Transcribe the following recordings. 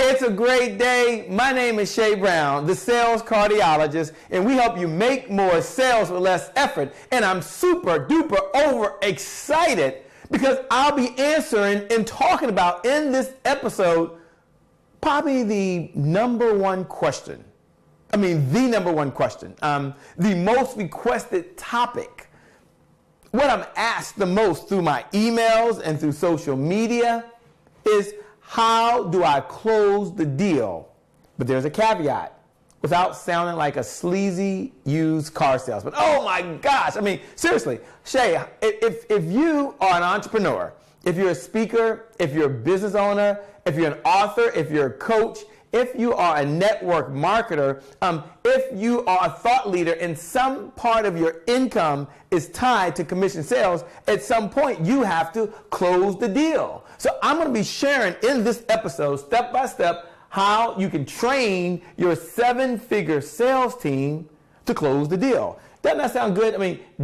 It's a great day. My name is Shay Brown, the sales cardiologist, and we help you make more sales with less effort. And I'm super duper over excited because I'll be answering and talking about in this episode probably the number one question. The number one question, the most requested topic. What I'm asked the most through my emails and through social media is, how do I close the deal? But there's a caveat, without sounding like a sleazy used car salesman. Oh my gosh, seriously, Shay, if you are an entrepreneur, if you're a speaker, if you're a business owner, if you're an author, if you're a coach, if you are a network marketer, if you are a thought leader and some part of your income is tied to commission sales, at some point you have to close the deal. So I'm going to be sharing in this episode, step by step, how you can train your 7-figure sales team to close the deal. Doesn't that sound good?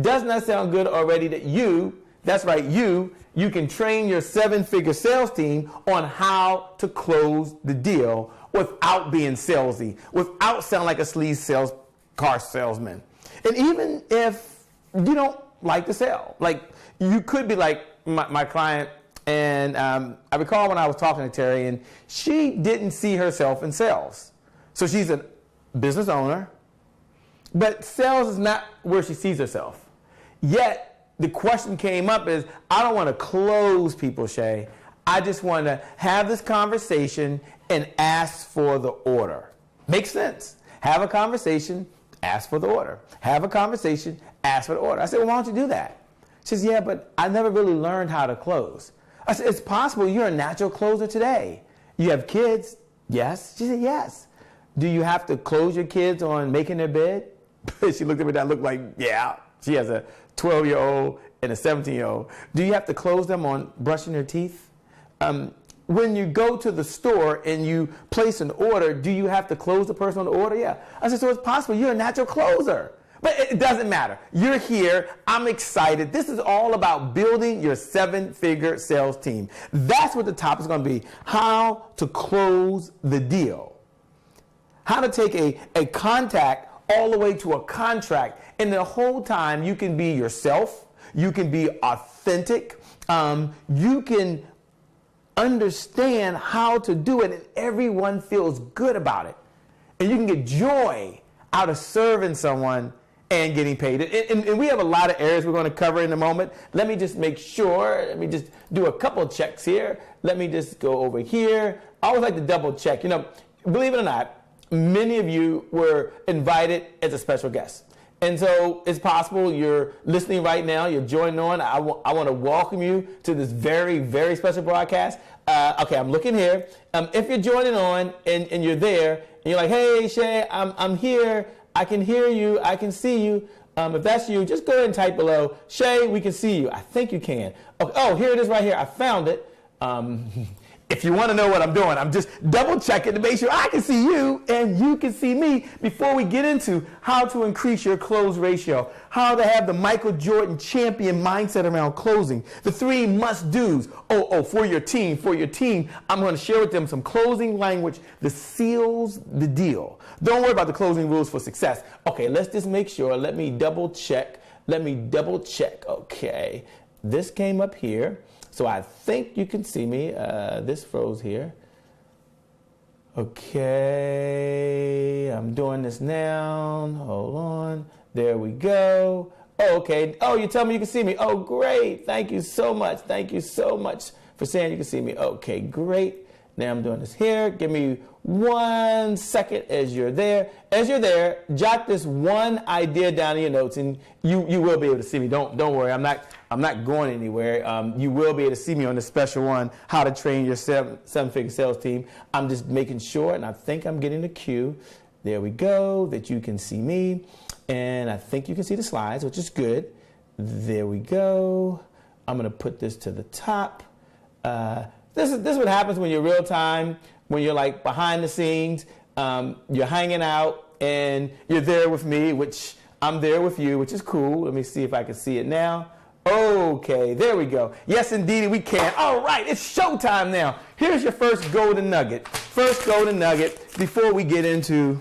Doesn't that sound good already that that's right, you can train your 7-figure sales team on how to close the deal without being salesy, without sounding like a sleaze car salesman. And even if you don't like to sell, like you could be like my client, and I recall when I was talking to Terry, and she didn't see herself in sales. So she's a business owner, but sales is not where she sees herself. Yet the question came up is, I don't want to close people, Shay. I just want to have this conversation and ask for the order. Makes sense. Have a conversation, ask for the order. Have a conversation, ask for the order. I said, well, why don't you do that? She says, yeah, but I never really learned how to close. I said, it's possible you're a natural closer today. You have kids? Yes. She said, yes. Do you have to close your kids on making their bed? She looked at me, that looked like, yeah. She has a 12-year-old and a 17-year-old. Do you have to close them on brushing their teeth? When you go to the store and you place an order, do you have to close the person on the order? Yeah. I said, so it's possible you're a natural closer. But it doesn't matter. You're here. I'm excited. This is all about building your 7-figure sales team. That's what the topic is going to be. How to close the deal. How to take a contact all the way to a contract. And the whole time you can be yourself. You can be authentic. You can understand how to do it, and everyone feels good about it. And you can get joy out of serving someone and getting paid. And we have a lot of areas we're going to cover in a moment. Let me just make sure. Let me just do a couple of checks here. Let me just go over here. I always like to double check. Believe it or not, many of you were invited as a special guest. And so it's possible you're listening right now, you're joining on. I want to welcome you to this very, very special broadcast. Okay, I'm looking here. If you're joining on and you're there, and you're like, hey, Shay, I'm here. I can hear you. I can see you. If that's you, just go ahead and type below, Shay, we can see you. I think you can. Okay, oh, here it is right here. I found it. If you want to know what I'm doing, I'm just double checking to make sure I can see you and you can see me before we get into how to increase your close ratio, how to have the Michael Jordan champion mindset around closing, the 3 must-dos. For your team, I'm going to share with them some closing language that seals the deal. Don't worry about the closing rules for success. Okay, let's just make sure. Let me double check. Okay, this came up here. So I think you can see me. This froze here. Okay, I'm doing this now. Hold on. There we go. Okay. Oh, you tell me you can see me. Oh, great. Thank you so much. Thank you so much for saying you can see me. Okay, great. Now I'm doing this here. Give me 1 second as you're there. As you're there, jot this one idea down in your notes, and you will be able to see me. Don't worry. I'm not going anywhere. You will be able to see me on this special one, how to train your 7-figure sales team. I'm just making sure, and I think I'm getting the cue. There we go, that you can see me. And I think you can see the slides, which is good. There we go. I'm going to put this to the top. This is what happens when you're real time, when you're like behind the scenes, you're hanging out and you're there with me, which I'm there with you, which is cool. Let me see if I can see it now. Okay, there we go. Yes, indeed, we can. All right, it's showtime now. Here's your first golden nugget. first golden nugget before we get into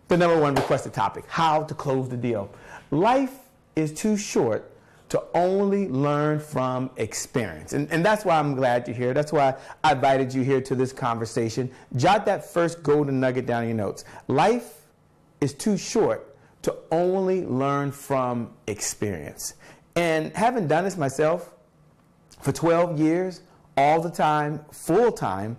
the number one requested topic, how to close the deal. Life is too short to only learn from experience. And that's why I'm glad you're here. That's why I invited you here to this conversation. Jot that first golden nugget down in your notes. Life is too short to only learn from experience. And having done this myself for 12 years, all the time, full time,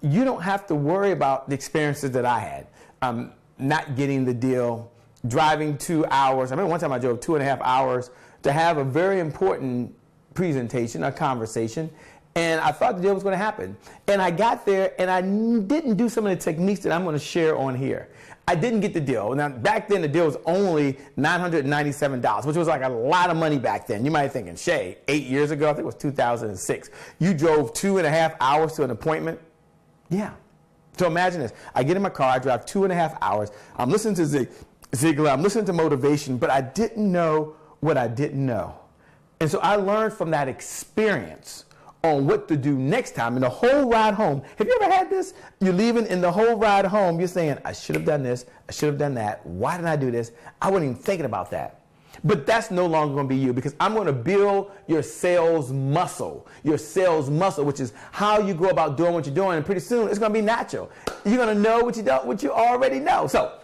you don't have to worry about the experiences that I had. Not getting the deal, driving 2 hours. I remember one time I drove 2.5 hours to have a very important presentation, a conversation, and I thought the deal was going to happen. And I got there, and I didn't do some of the techniques that I'm going to share on here. I didn't get the deal. Now, back then, the deal was only $997, which was like a lot of money back then. You might be thinking, Shay, 8 years ago, I think it was 2006, you drove 2.5 hours to an appointment? Yeah. So imagine this. I get in my car, I drive 2.5 hours. I'm listening to Ziegler, I'm listening to motivation, but I didn't know what I didn't know. And so I learned from that experience on what to do next time. And the whole ride home, have you ever had this? You're leaving, and the whole ride home, you're saying, I should have done this, I should have done that. Why didn't I do this? I wasn't even thinking about that. But that's no longer going to be you, because I'm going to build your sales muscle, which is how you go about doing what you're doing. And pretty soon it's going to be natural. You're going to know what you already know. So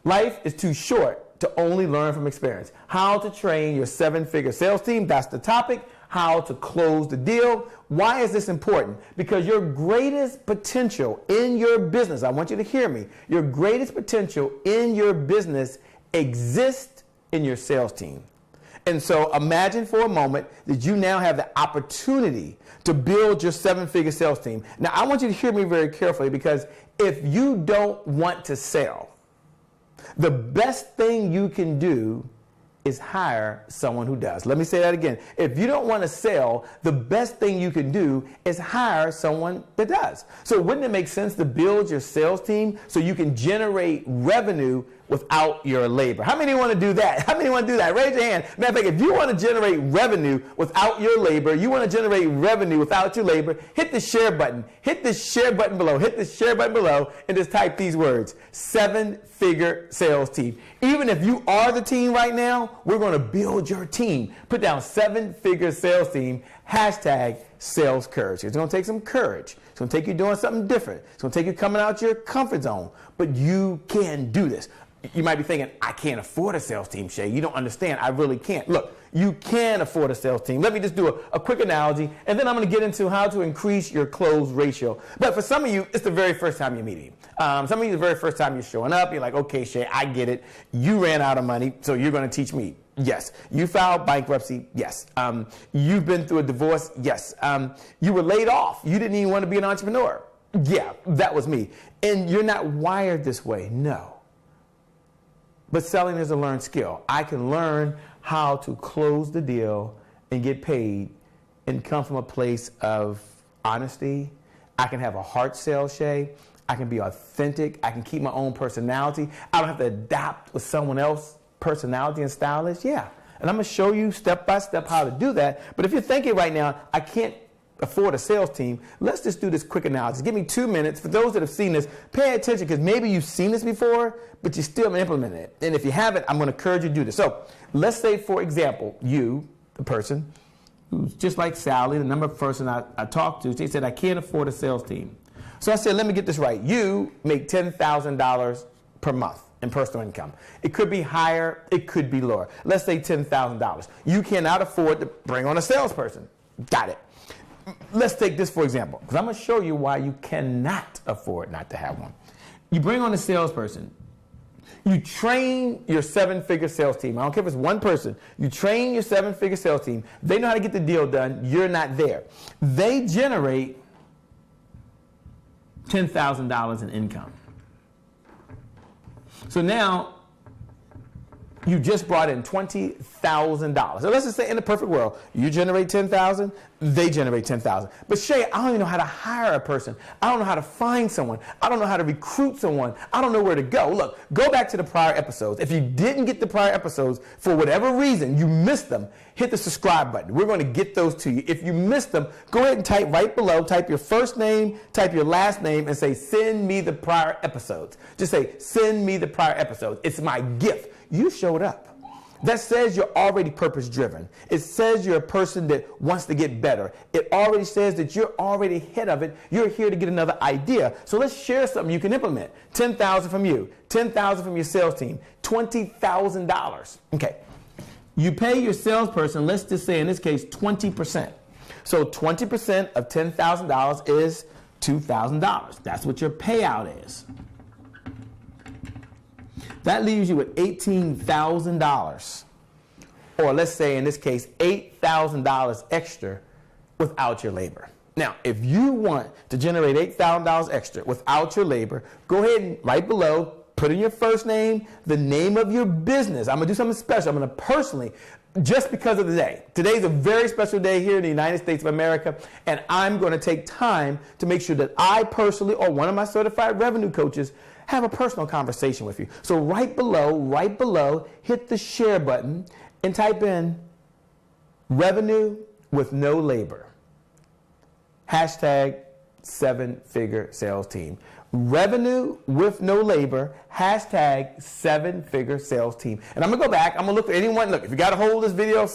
life is too short to only learn from experience. How to train your 7-figure sales team. That's the topic. How to close the deal. Why is this important? Because your greatest potential in your business, I want you to hear me, your greatest potential in your business exists in your sales team. And so imagine for a moment that you now have the opportunity to build your 7-figure sales team. Now, I want you to hear me very carefully, because if you don't want to sell, the best thing you can do is hire someone who does. Let me say that again. If you don't want to sell, the best thing you can do is hire someone that does. So wouldn't it make sense to build your sales team so you can generate revenue without your labor? How many want to do that? How many want to do that? Raise your hand. Matter of fact, if you want to generate revenue without your labor, you want to generate revenue without your labor, hit the share button. Hit the share button below. Hit the share button below and just type these words: 7-figure sales team. Even if you are the team right now, we're going to build your team. Put down 7-figure sales team, hashtag sales courage. It's going to take some courage. It's going to take you doing something different. It's going to take you coming out your comfort zone. But you can do this. You might be thinking, I can't afford a sales team, Shay. You don't understand. I really can't. Look, you can afford a sales team. Let me just do a quick analogy, and then I'm going to get into how to increase your close ratio. But for some of you, it's the very first time you're meeting. Some of you, the very first time you're showing up, you're like, okay, Shay, I get it. You ran out of money, so you're going to teach me. Yes. You filed bankruptcy. Yes. You've been through a divorce. Yes. You were laid off. You didn't even want to be an entrepreneur. Yeah, that was me. And you're not wired this way. No. But selling is a learned skill. I can learn how to close the deal and get paid and come from a place of honesty. I can have a heart sale, Shay. I can be authentic. I can keep my own personality. I don't have to adapt with someone else's personality and style is. Yeah. And I'm going to show you step by step how to do that. But if you're thinking right now, I can't afford a sales team, let's just do this quick analysis. Give me 2 minutes. For those that have seen this, pay attention, because maybe you've seen this before, but you still haven't implemented it. And if you haven't, I'm going to encourage you to do this. So let's say, for example, you, the person who's just like Sally, the number of person I talked to, she said, I can't afford a sales team. So I said, let me get this right. You make $10,000 per month in personal income. It could be higher. It could be lower. Let's say $10,000. You cannot afford to bring on a salesperson. Got it. Let's take this for example, because I'm going to show you why you cannot afford not to have one. You bring on a salesperson. You train your 7-figure sales team. I don't care if it's one person. You train your 7-figure sales team. They know how to get the deal done. You're not there. They generate $10,000 in income. So now You just brought in $20,000. So let's just say in the perfect world, you generate $10,000, they generate $10,000. But Shay, I don't even know how to hire a person. I don't know how to find someone. I don't know how to recruit someone. I don't know where to go. Look, go back to the prior episodes. If you didn't get the prior episodes for whatever reason, you missed them, hit the subscribe button. We're going to get those to you. If you missed them, go ahead and type right below, type your first name, type your last name, and say, send me the prior episodes. Just say, send me the prior episodes. It's my gift. You showed up. That says you're already purpose-driven. It says you're a person that wants to get better. It already says that you're already ahead of it. You're here to get another idea. So let's share something you can implement. $10,000 from you, $10,000 from your sales team, $20,000. Okay. You pay your salesperson, let's just say in this case, 20%. So 20% of $10,000 is $2,000. That's what your payout is. That leaves you with $18,000, or let's say in this case, $8,000 extra without your labor. Now, if you want to generate $8,000 extra without your labor, go ahead and right below, put in your first name, the name of your business. I'm going to do something special. I'm going to personally, just because of the day. Today's a very special day here in the United States of America, and I'm going to take time to make sure that I personally, or one of my certified revenue coaches, have a personal conversation with you. So right below, hit the share button and type in revenue with no labor. Hashtag 7-figure sales team. Revenue with no labor. Hashtag 7-figure sales team. And I'm going to go back. I'm going to look for anyone. Look, if you got a hold of this video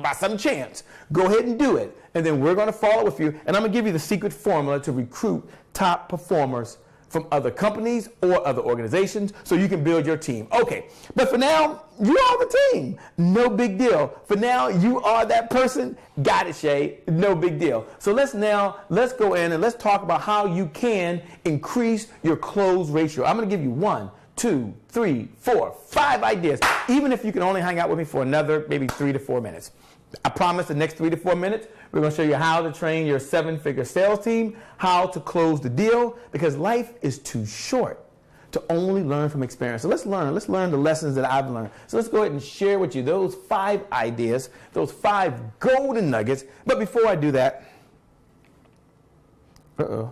by some chance, go ahead and do it. And then we're going to follow with you. And I'm going to give you the secret formula to recruit top performers from other companies or other organizations so you can build your team. Okay, but for now, you are the team. No big deal. For now, you are that person. Got it, Shay. No big deal. So let's go in and let's talk about how you can increase your close ratio. I'm going to give you 1, 2, 3, 4, 5 ideas, even if you can only hang out with me for another maybe 3 to 4 minutes. I promise the next 3 to 4 minutes, we're going to show you how to train your 7-figure sales team, how to close the deal, because life is too short to only learn from experience. So let's learn the lessons that I've learned. So let's go ahead and share with you those 5 ideas, those 5 golden nuggets. But before I do that, there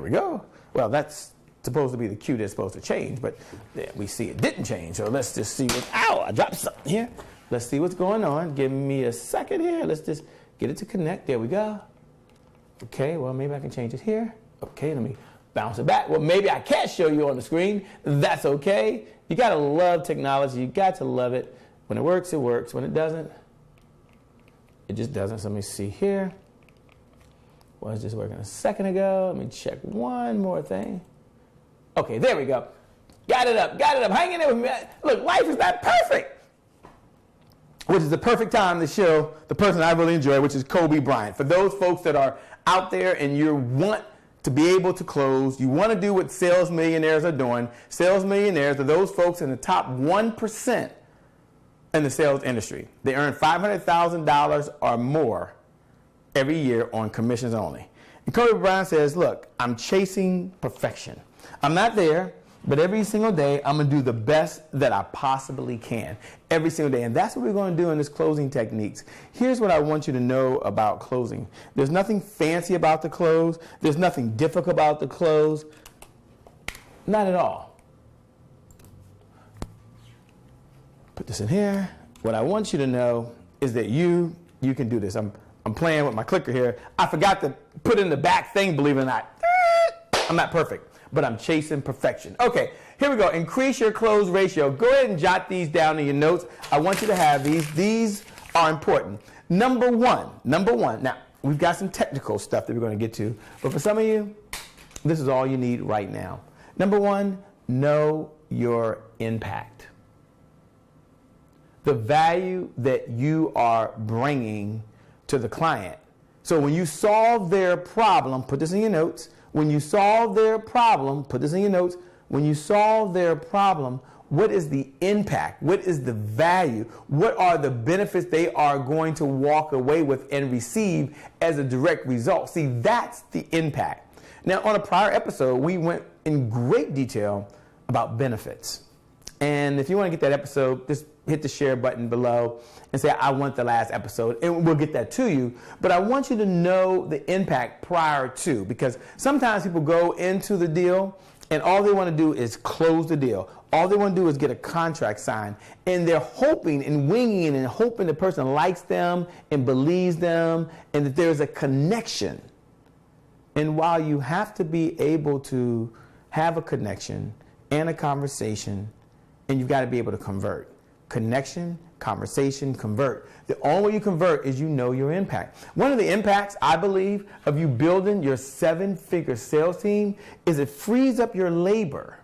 we go. Well, that's supposed to be the cue that's supposed to change, but yeah, we see it didn't change. So let's just see what, ow, I dropped something here. Let's see what's going on. Give me a second here. Let's just get it to connect. There we go. Okay, well, maybe I can change it here. Okay, let me bounce it back. Well, maybe I can't show you on the screen. That's okay. You got to love technology. You got to love it. When it works, it works. When it doesn't, it just doesn't. So let me see here. Was just working a second ago. Let me check one more thing. Okay, there we go. Got it up. Hang in there with me. Look, life is not perfect. Which is the perfect time to show the person I really enjoy, which is Kobe Bryant. For those folks that are out there and you want to be able to close, you want to do what sales millionaires are doing. Sales millionaires are those folks in the top 1% in the sales industry. They earn $500,000 or more every year on commissions only. And Kobe Bryant says, look, I'm chasing perfection. I'm not there, but every single day, I'm going to do the best that I possibly can. Every single day. And that's what we're going to do in this closing techniques. Here's what I want you to know about closing. There's nothing fancy about the close. There's nothing difficult about the close. Not at all. Put this in here. What I want you to know is that you can do this. I'm playing with my clicker here. I forgot to put in the back thing, believe it or not. I'm not perfect, but I'm chasing perfection. Okay, here we go. Increase your close ratio. Go ahead and jot these down in your notes. I want you to have these. These are important. Number one. Now, we've got some technical stuff that we're going to get to, but for some of you, this is all you need right now. Number 1, know your impact. The value that you are bringing to the client. So when you solve their problem, put this in your notes. When you solve their problem, put this in your notes. When you solve their problem, what is the impact? What is the value? What are the benefits they are going to walk away with and receive as a direct result? See, that's the impact. Now, on a prior episode, we went in great detail about benefits. And if you want to get that episode, just hit the share button below and say, I want the last episode, and we'll get that to you. But I want you to know the impact prior to, because sometimes people go into the deal and all they want to do is close the deal. All they want to do is get a contract signed, and they're hoping and winging and hoping the person likes them and believes them and that there's a connection. And while you have to be able to have a connection and a conversation, and you've got to be able to convert. Connection, conversation, convert. The only way you convert is you know your impact. One of the impacts, I believe, of you building your 7-figure sales team is it frees up your labor.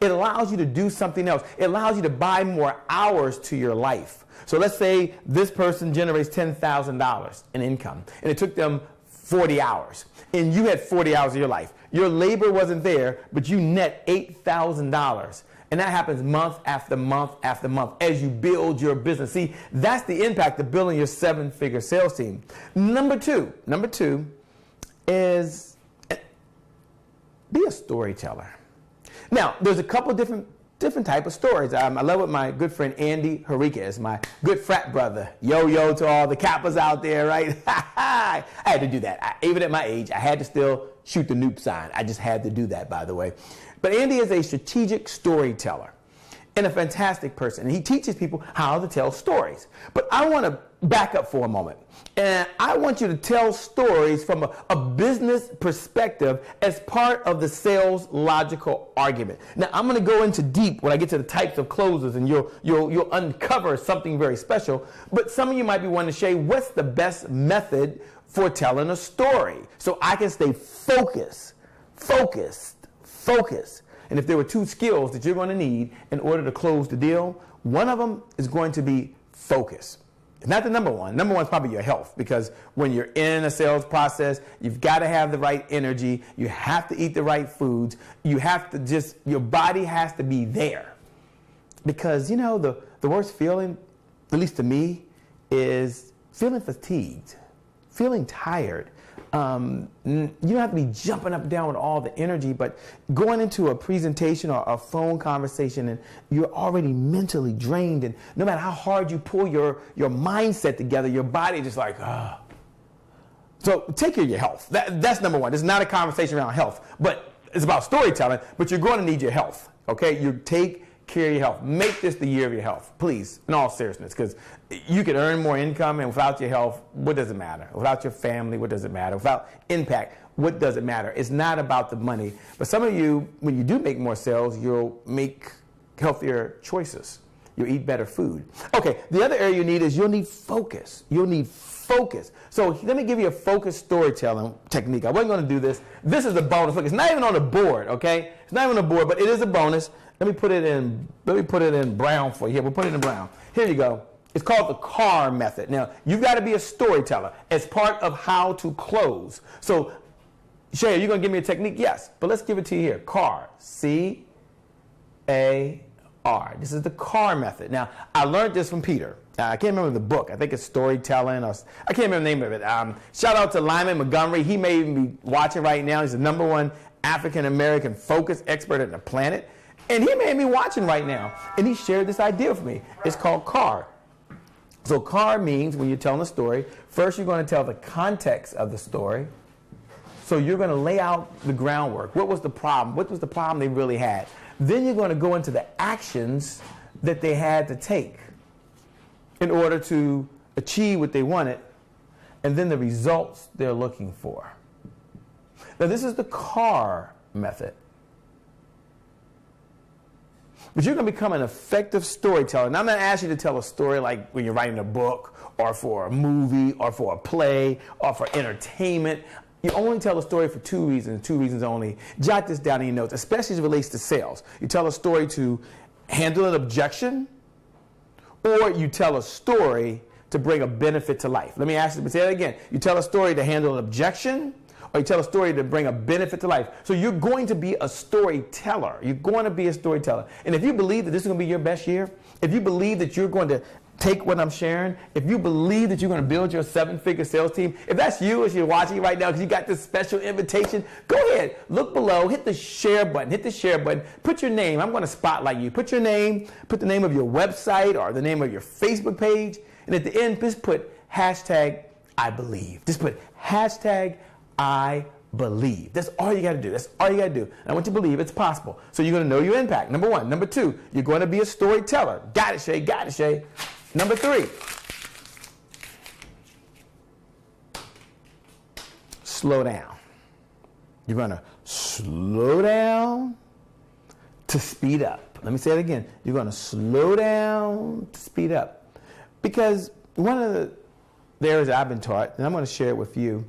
It allows you to do something else. It allows you to buy more hours to your life. So let's say this person generates $10,000 in income, and it took them 40 hours, and you had 40 hours of your life. Your labor wasn't there, but you net $8,000. And that happens month after month after month as you build your business. See, that's the impact of building your 7-figure sales team. Number two is be a storyteller. Now, there's a couple different type of stories. I love what my good friend Andy Henriquez, my good frat brother, yo to all the Kappas out there, right? I had to do that. Even at my age, I had to still shoot the Noop sign. I just had to do that, by the way. But Andy is a strategic storyteller and a fantastic person. And he teaches people how to tell stories. But I want to back up for a moment. And I want you to tell stories from a business perspective as part of the sales logical argument. Now, I'm going to go into deep when I get to the types of closes, and you'll uncover something very special. But some of you might be wondering, Shay, what's the best method for telling a story so I can stay focused. And if there were 2 skills that you're going to need in order to close the deal, one of them is going to be focus. It's not the number one. Number one is probably your health, because when you're in a sales process, you've got to have the right energy. You have to eat the right foods. You have to your body has to be there. Because, you know, the worst feeling, at least to me, is feeling fatigued, feeling tired. You don't have to be jumping up and down with all the energy, but going into a presentation or a phone conversation and you're already mentally drained, and no matter how hard you pull your mindset together, your body just like, ah. So take care of your health. That's number one. This is not a conversation around health, but it's about storytelling, but you're going to need your health, okay? You take care of your health. Make this the year of your health, please, in all seriousness, because you can earn more income, and without your health, what does it matter? Without your family, what does it matter? Without impact, what does it matter? It's not about the money. But some of you, when you do make more sales, you'll make healthier choices. You'll eat better food. Okay, the other area you need is you'll need focus. You'll need focus. So let me give you a focused storytelling technique. I wasn't going to do this. This is a bonus. Look, it's not even on the board, okay? It's not even on the board, but it is a bonus. Let me put it in brown for you. Here, we'll put it in brown. Here you go. It's called the CAR method. Now, you've got to be a storyteller as part of how to close. So, Shay, are you going to give me a technique? Yes, but let's give it to you here. CAR, C-A-R. This is the CAR method. Now, I learned this from Peter. I can't remember the book. I think it's storytelling. I can't remember the name of it. Shout out to Lyman Montgomery. He may even be watching right now. He's the #1 African-American focus expert on the planet. And he may be watching right now. And he shared this idea with me. It's called CAR. So CAR means when you're telling a story, first you're going to tell the context of the story. So you're going to lay out the groundwork. What was the problem? What was the problem they really had? Then you're going to go into the actions that they had to take in order to achieve what they wanted, and then the results they're looking for. Now, this is the CAR method. But you're going to become an effective storyteller. And I'm not asking you to tell a story like when you're writing a book or for a movie or for a play or for entertainment. You only tell a story for 2 reasons, 2 reasons only. Jot this down in your notes, especially as it relates to sales. You tell a story to handle an objection, or you tell a story to bring a benefit to life. Let me ask you, say that again. You tell a story to handle an objection, or you tell a story to bring a benefit to life. So you're going to be a storyteller. You're going to be a storyteller. And if you believe that this is going to be your best year, if you believe that you're going to take what I'm sharing, if you believe that you're going to build your 7-figure sales team, if that's you as you're watching right now because you got this special invitation, go ahead, look below, hit the share button, put your name. I'm going to spotlight you. Put your name, put the name of your website or the name of your Facebook page, and at the end, just put hashtag I believe. Just put hashtag I believe. That's all you got to do. That's all you got to do. And I want you to believe it's possible. So you're going to know your impact. Number 1. Number 2, you're going to be a storyteller. Got it, Shay. Got it, Shay. Number 3, slow down. You're going to slow down to speed up. Let me say it again. You're going to slow down to speed up. Because one of the areas that I've been taught, and I'm going to share it with you,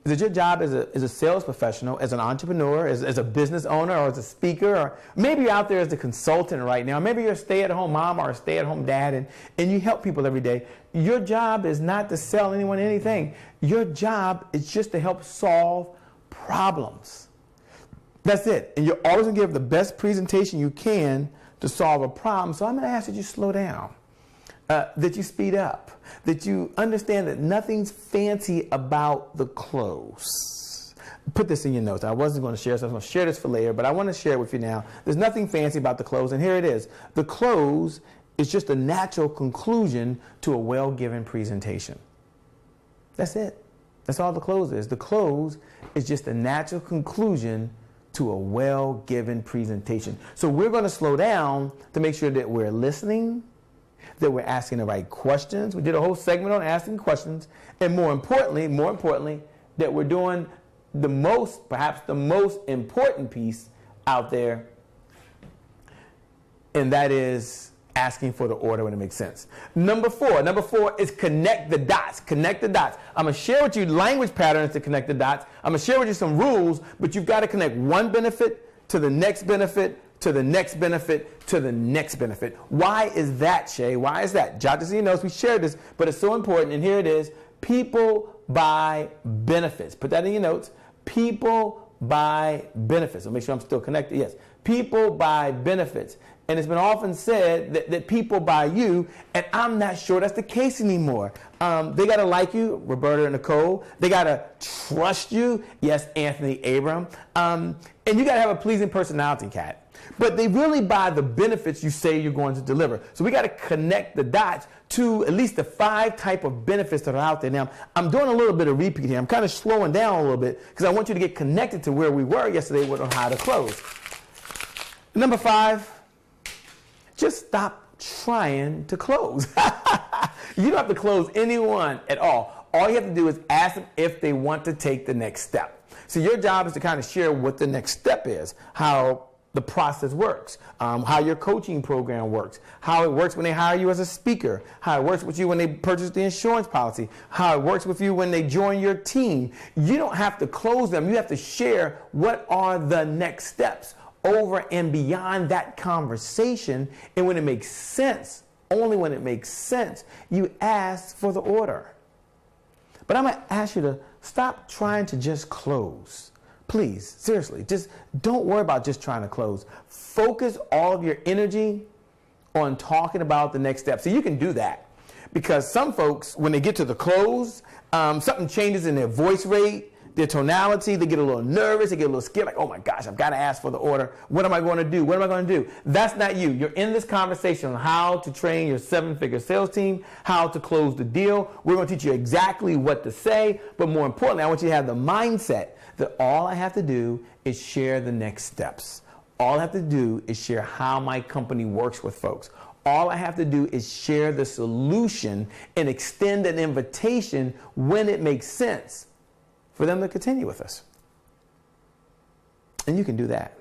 is that your job as a sales professional, as an entrepreneur, as a business owner, or as a speaker, or maybe you're out there as a consultant right now. Maybe you're a stay-at-home mom or a stay-at-home dad, and you help people every day. Your job is not to sell anyone anything. Your job is just to help solve problems. That's it. And you're always going to give the best presentation you can to solve a problem. So I'm going to ask that you slow down. That you speed up, that you understand that nothing's fancy about the close. Put this in your notes. I wasn't going to share this. I was going to share this for later, but I want to share it with you now. There's nothing fancy about the close, and here it is. The close is just a natural conclusion to a well-given presentation. That's it. That's all the close is. The close is just a natural conclusion to a well-given presentation. So we're going to slow down to make sure that we're listening, that we're asking the right questions. We did a whole segment on asking questions. And more importantly, that we're doing perhaps the most important piece out there, and that is asking for the order when it makes sense. Number 4 is connect the dots. Connect the dots. I'm going to share with you language patterns to connect the dots. I'm going to share with you some rules, but you've got to connect one benefit to the next benefit, to the next benefit, to the next benefit. Why is that, Shay? Why is that? Jot this in your notes. We shared this, but it's so important, and here it is. People buy benefits. Put that in your notes. People buy benefits. I'll make sure I'm still connected. Yes. People buy benefits. And it's been often said that people buy you, and I'm not sure that's the case anymore. They got to like you, Roberta and Nicole. They got to trust you, yes, Anthony Abram. And you got to have a pleasing personality, Kat. But they really buy the benefits you say you're going to deliver. So we got to connect the dots to at least the 5 type of benefits that are out there. Now, I'm doing a little bit of repeat here. I'm kind of slowing down a little bit because I want you to get connected to where we were yesterday with how to close. Number 5, just stop trying to close. You don't have to close anyone at all. All you have to do is ask them if they want to take the next step. So your job is to kind of share what the next step is, how the process works, how your coaching program works, how it works when they hire you as a speaker, how it works with you when they purchase the insurance policy, how it works with you when they join your team. You don't have to close them. You have to share what are the next steps over and beyond that conversation. And when it makes sense, only when it makes sense, you ask for the order. But I'm going to ask you to stop trying to just close. Please, seriously, just don't worry about just trying to close. Focus all of your energy on talking about the next step. So you can do that because some folks, when they get to the close, something changes in their voice rate, their tonality, they get a little nervous, they get a little scared, like, oh my gosh, I've got to ask for the order. What am I going to do? What am I going to do? That's not you. You're in this conversation on how to train your 7-figure sales team, how to close the deal. We're going to teach you exactly what to say, but more importantly, I want you to have the mindset that all I have to do is share the next steps. All I have to do is share how my company works with folks. All I have to do is share the solution and extend an invitation when it makes sense for them to continue with us. And you can do that.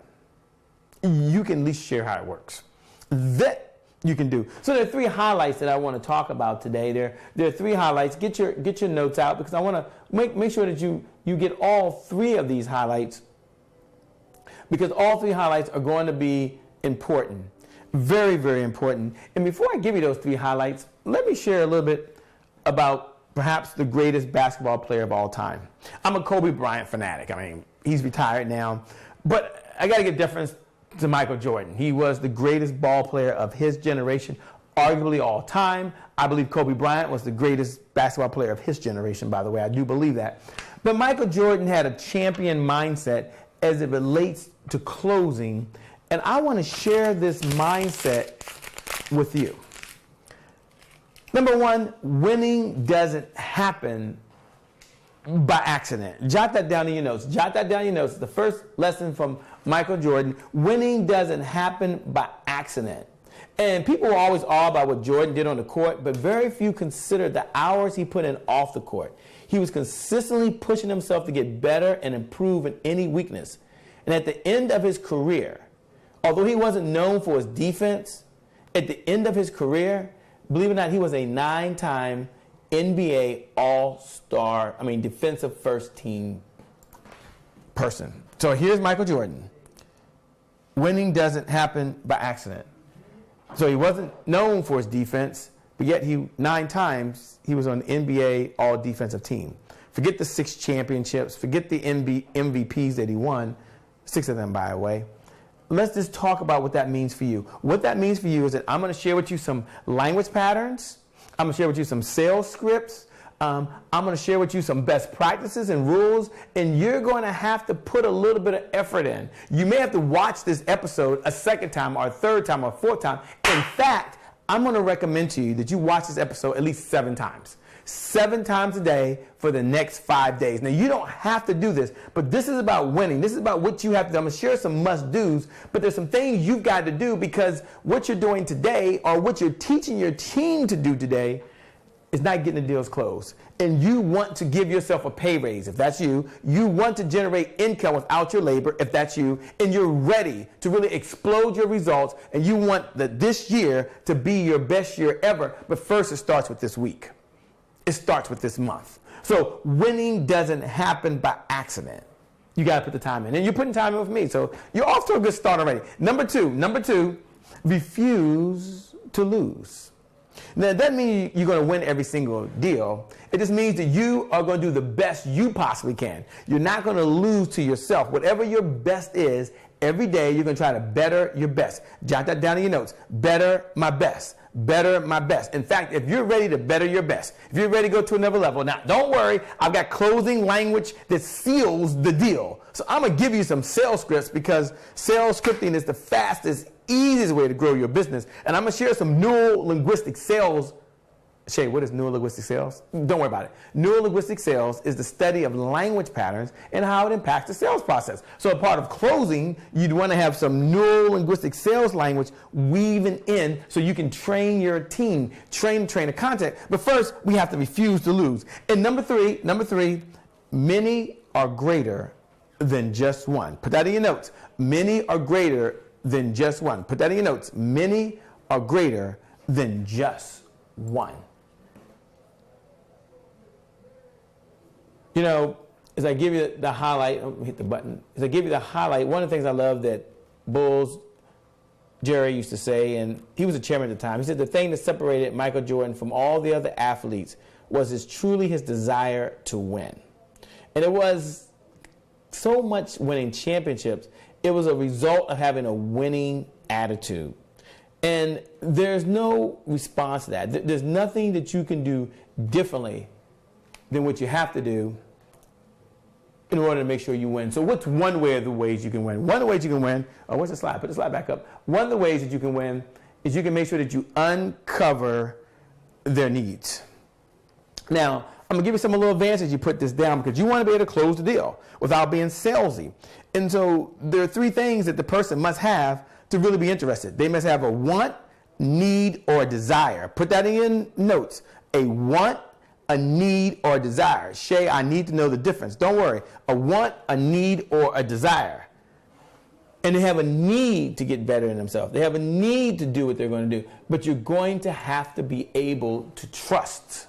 You can at least share how it works. That you can do. So there are 3 highlights that I want to talk about today. There are 3 highlights. Get your notes out because I want to make sure that you get all 3 of these highlights, because all 3 highlights are going to be important. Very, very important. And before I give you those 3 highlights, let me share a little bit about perhaps the greatest basketball player of all time. I'm a Kobe Bryant fanatic. I mean, he's retired now, but I got to give deference to Michael Jordan. He was the greatest ball player of his generation. arguably all time. I believe Kobe Bryant was the greatest basketball player of his generation, by the way. I do believe that. But Michael Jordan had a champion mindset as it relates to closing. And I want to share this mindset with you. Number one, winning doesn't happen by accident. Jot that down in your notes. Jot that down in your notes. The first lesson from Michael Jordan. Winning doesn't happen by accident. And people were always all about what Jordan did on the court, but very few considered the hours he put in off the court. He was consistently pushing himself to get better and improve in any weakness. And at the end of his career, although he wasn't known for his defense, at the end of his career, believe it or not, he was a 9-time NBA All-Star, defensive first team person. So here's Michael Jordan. Winning doesn't happen by accident. So he wasn't known for his defense, but yet 9 times he was on the NBA All-Defensive team. Forget the 6 championships. Forget the MVPs that he won. 6 of them, by the way. Let's just talk about what that means for you. What that means for you is that I'm going to share with you some language patterns. I'm going to share with you some sales scripts. I'm going to share with you some best practices and rules, and you're going to have to put a little bit of effort in. You may have to watch this episode a second time or a third time or a fourth time. In fact, I'm going to recommend to you that you watch this episode at least 7 times. 7 times a day for the next 5 days. Now, you don't have to do this, but this is about winning. This is about what you have to do. I'm going to share some must-dos, but there's some things you've got to do because what you're doing today or what you're teaching your team to do today is not getting the deals closed. And you want to give yourself a pay raise, if that's you. You want to generate income without your labor, if that's you. And you're ready to really explode your results. And you want this year to be your best year ever. But first, it starts with this week. It starts with this month. So winning doesn't happen by accident. You got to put the time in. And you're putting time in with me. So you're off to a good start already. Number two, refuse to lose. Now, that doesn't mean you're going to win every single deal. It just means that you are going to do the best you possibly can. You're not going to lose to yourself. Whatever your best is, every day you're going to try to better your best. Jot that down in your notes. Better my best. Better my best. In fact, if you're ready to better your best, if you're ready to go to another level, now don't worry, I've got closing language that seals the deal. So I'm going to give you some sales scripts because sales scripting is the fastest, easiest way to grow your business. And I'm going to share some neuro-linguistic sales. Shay, what is neuro-linguistic sales? Don't worry about it. Neuro-linguistic sales is the study of language patterns and how it impacts the sales process. So a part of closing, you'd want to have some neuro-linguistic sales language weaving in so you can train your team, train a contact. But first, we have to refuse to lose. And number three, many are greater than just one. Put that in your notes. Many are greater than just one. Put that in your notes. Many are greater than just one. You know, as I give you the highlight, hit the button. As I give you the highlight, one of the things I love that Bulls Jerry used to say, and he was a chairman at the time, he said the thing that separated Michael Jordan from all the other athletes was his desire to win. And it was so much winning championships, it was a result of having a winning attitude. And there's no response to that. There's nothing that you can do differently than what you have to do in order to make sure you win. So what's one way of the ways you can win? One of the ways you can win, where's the slide? Put the slide back up. One of the ways that you can win is you can make sure that you uncover their needs. Now, I'm going to give you some little advantage you put this down because you want to be able to close the deal without being salesy. And so there are 3 things that the person must have to really be interested. They must have a want, need, or a desire. Put that in your notes. A want, a need, or a desire. Shay, I need to know the difference. Don't worry. A want, a need, or a desire. And they have a need to get better in themselves. They have a need to do what they're going to do. But you're going to have to be able to trust.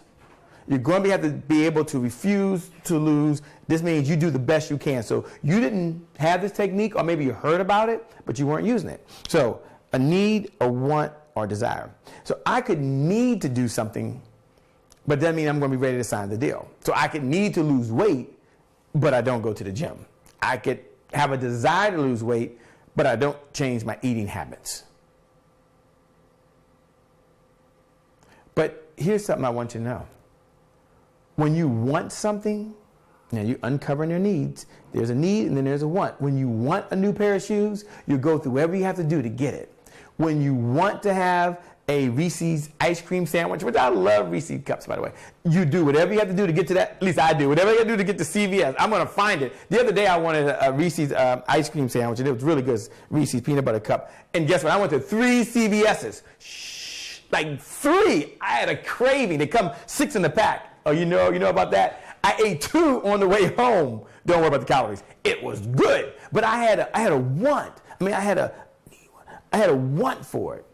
You're going to have to be able to refuse to lose. This means you do the best you can. So you didn't have this technique, or maybe you heard about it, but you weren't using it. So a need, a want, or desire. So I could need to do something, but that means I'm going to be ready to sign the deal. So I could need to lose weight, but I don't go to the gym. I could have a desire to lose weight, but I don't change my eating habits. But here's something I want you to know. When you want something, now you uncovering your needs. There's a need and then there's a want. When you want a new pair of shoes, you go through whatever you have to do to get it. When you want to have a Reese's ice cream sandwich, which I love Reese's cups, by the way, you do whatever you have to do to get to that. At least I do. Whatever you have to do to get to CVS, I'm going to find it. The other day I wanted a Reese's ice cream sandwich, and it was really good. Reese's peanut butter cup. And guess what? I went to 3 CVS's. Like 3. I had a craving. They come 6 in the pack. Oh, you know about that? I ate 2 on the way home. Don't worry about the calories. It was good, but I had a want. I mean, I had a want for it.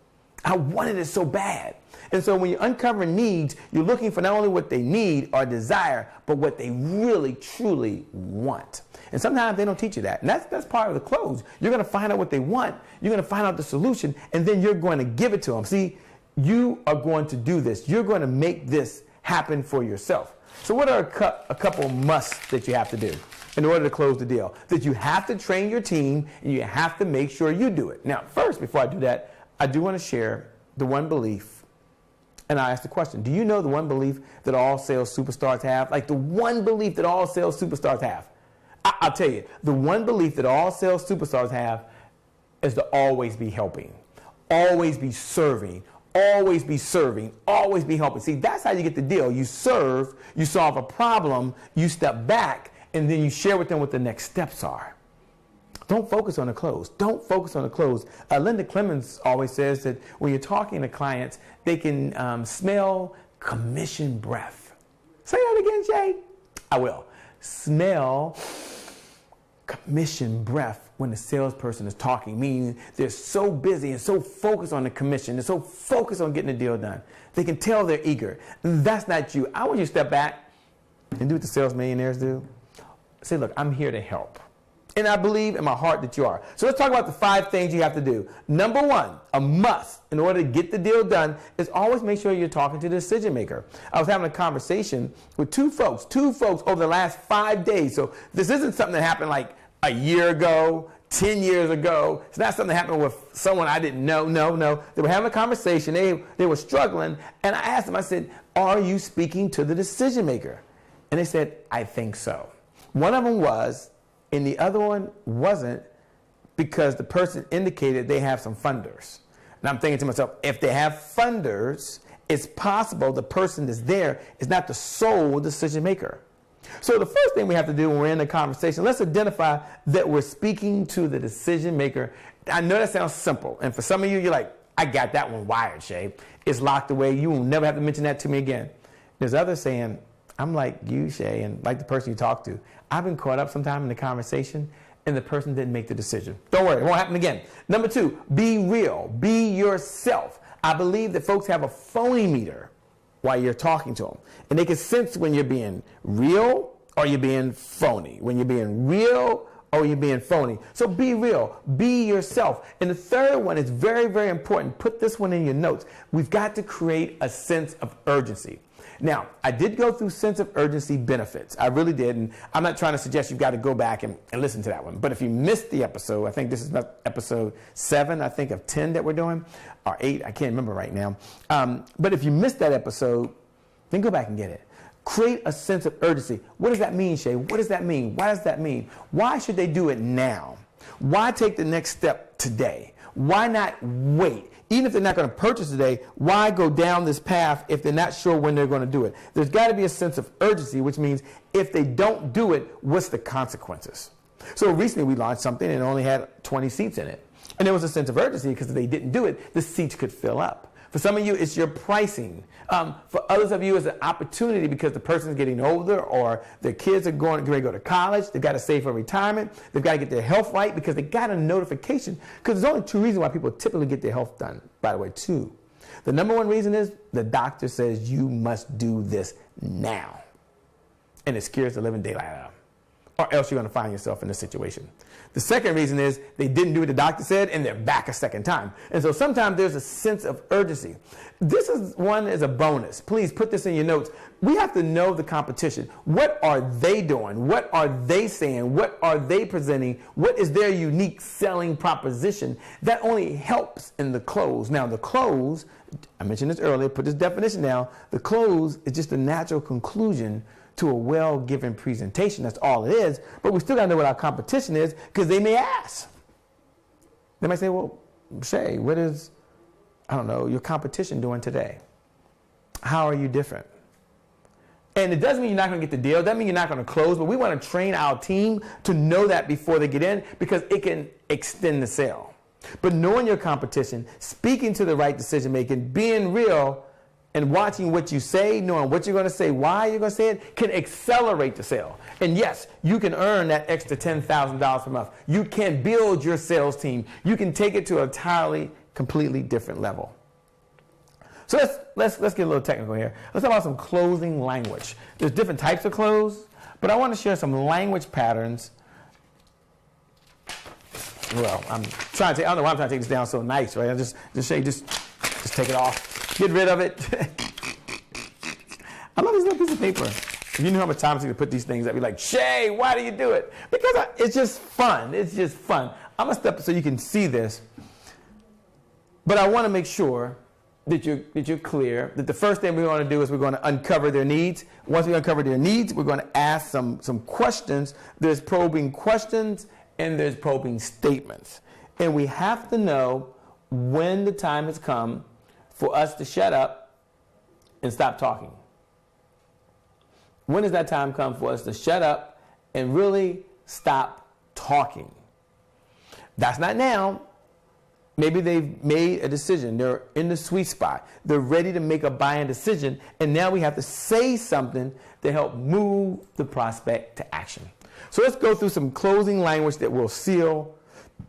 I wanted it so bad. And so when you're uncovering needs, you're looking for not only what they need or desire, but what they really, truly want. And sometimes they don't teach you that. And that's part of the close. You're going to find out what they want. You're going to find out the solution, and then you're going to give it to them. See, you are going to do this. You're going to make this happen for yourself. So what are a couple musts that you have to do in order to close the deal? That you have to train your team, and you have to make sure you do it. Now, first, before I do that, I do want to share the one belief, and I ask the question, do you know the one belief that all sales superstars have? Like the one belief that all sales superstars have. I'll tell you, the one belief that all sales superstars have is to always be helping, always be serving, always be serving, always be helping. See, that's how you get the deal. You serve, you solve a problem, you step back, and then you share with them what the next steps are. Don't focus on the close. Don't focus on the close. Linda Clemens always says that when you're talking to clients, they can smell commission breath. Say that again, Shay. I will. Smell commission breath when the salesperson is talking, meaning they're so busy and so focused on the commission. They're so focused on getting the deal done. They can tell they're eager. That's not you. I want you to step back and do what the sales millionaires do. Say, look, I'm here to help. And I believe in my heart that you are. So let's talk about the 5 things you have to do. Number 1, a must in order to get the deal done is always make sure you're talking to the decision maker. I was having a conversation with two folks over the last 5 days. So this isn't something that happened like a year ago, 10 years ago. It's not something that happened with someone I didn't know. No. They were having a conversation. They were struggling. And I asked them, I said, are you speaking to the decision maker? And they said, I think so. One of them was, and the other one wasn't, because the person indicated they have some funders. And I'm thinking to myself, if they have funders, it's possible the person that's there is not the sole decision maker. So the first thing we have to do when we're in a conversation, let's identify that we're speaking to the decision maker. I know that sounds simple. And for some of you, you're like, I got that one wired, Shay. It's locked away. You will never have to mention that to me again. There's others saying, I'm like you, Shay, and like the person you talk to. I've been caught up sometime in the conversation, and the person didn't make the decision. Don't worry, it won't happen again. Number 2, be real. Be yourself. I believe that folks have a phony meter while you're talking to them, and they can sense when you're being real or you're being phony. When you're being real or you're being phony. So be real. Be yourself. And the third one is very, very important. Put this one in your notes. We've got to create a sense of urgency. Now, I did go through sense of urgency benefits. I really did, and I'm not trying to suggest you've got to go back and listen to that one. But if you missed the episode, I think this is episode 7, I think, of 10 that we're doing, or 8, I can't remember right now. But if you missed that episode, then go back and get it. Create a sense of urgency. What does that mean, Shay? What does that mean? Why does that mean? Why should they do it now? Why take the next step today? Why not wait? Even if they're not going to purchase today, why go down this path if they're not sure when they're going to do it? There's got to be a sense of urgency, which means if they don't do it, what's the consequences? So recently we launched something and it only had 20 seats in it. And there was a sense of urgency because if they didn't do it, the seats could fill up. For some of you, it's your pricing. For others of you, it's an opportunity because the person's getting older or their kids are going to go to college. They've got to save for retirement. They've got to get their health right because they got a notification. Because there's only 2 reasons why people typically get their health done, by the way, 2. The number 1 reason is the doctor says you must do this now. And it scares the living daylight out of them. or else you're going to find yourself in this situation. The second reason is they didn't do what the doctor said and they're back a second time. And so sometimes there's a sense of urgency. This is one as a bonus. Please put this in your notes. We have to know the competition. What are they doing? What are they saying? What are they presenting? What is their unique selling proposition? That only helps in the close. Now the close, I mentioned this earlier, put this definition down. The close is just a natural conclusion to a well-given presentation. That's all it is. But we still got to know what our competition is, because they may ask. They might say, well, Shay, what is, I don't know, your competition doing today? How are you different? And it doesn't mean you're not going to get the deal. It doesn't mean you're not going to close. But we want to train our team to know that before they get in, because it can extend the sale. But knowing your competition, speaking to the right decision making, being real, and watching what you say, knowing what you're going to say, why you're going to say it, can accelerate the sale. And yes, you can earn that extra $10,000 per month. You can build your sales team. You can take it to an entirely, completely different level. So let's get a little technical here. Let's talk about some closing language. There's different types of close, but I want to share some language patterns. Well, I don't know why I'm trying to take this down so nice, right? I just take it off. Get rid of it. I love this little piece of paper. If you knew how much time it took to put these things, I'd be like, Shay, why do you do it? Because it's just fun. It's just fun. I'm going to step so you can see this. But I want to make sure that you're clear that the first thing we want to do is we're going to uncover their needs. Once we uncover their needs, we're going to ask some questions. There's probing questions and there's probing statements. And we have to know when the time has come for us to shut up and stop talking. When does that time come for us to shut up and really stop talking? That's not now. Maybe they've made a decision. They're in the sweet spot. They're ready to make a buying decision. And now we have to say something to help move the prospect to action. So let's go through some closing language that will seal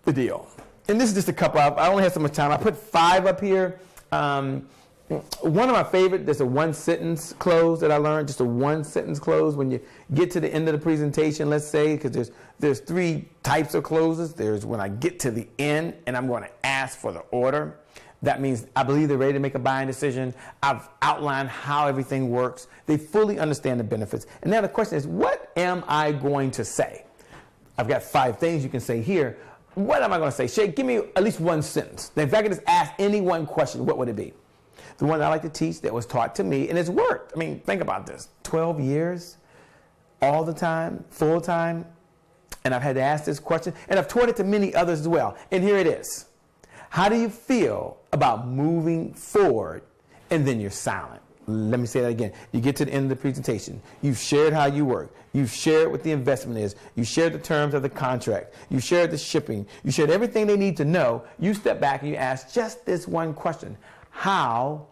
the deal. And this is just a couple. I only have so much time. I put 5 up here. One of my favorite, there's a one-sentence close that I learned, just a one-sentence close. When you get to the end of the presentation, let's say, because there's 3 types of closes. There's when I get to the end and I'm going to ask for the order. That means I believe they're ready to make a buying decision. I've outlined how everything works. They fully understand the benefits. And now the question is, what am I going to say? I've got 5 things you can say here. What am I going to say? Shay, give me at least one sentence. Now, if I could just ask any one question, what would it be? The one I like to teach that was taught to me, and it's worked. I mean, think about this. 12 years, all the time, full time, and I've had to ask this question, and I've taught it to many others as well. And here it is. How do you feel about moving forward, and then you're silent? Let me say that again. You get to the end of the presentation. You've shared how you work. You've shared what the investment is. You shared the terms of the contract. You shared the shipping. You shared everything they need to know. You step back and you ask just this one question. How,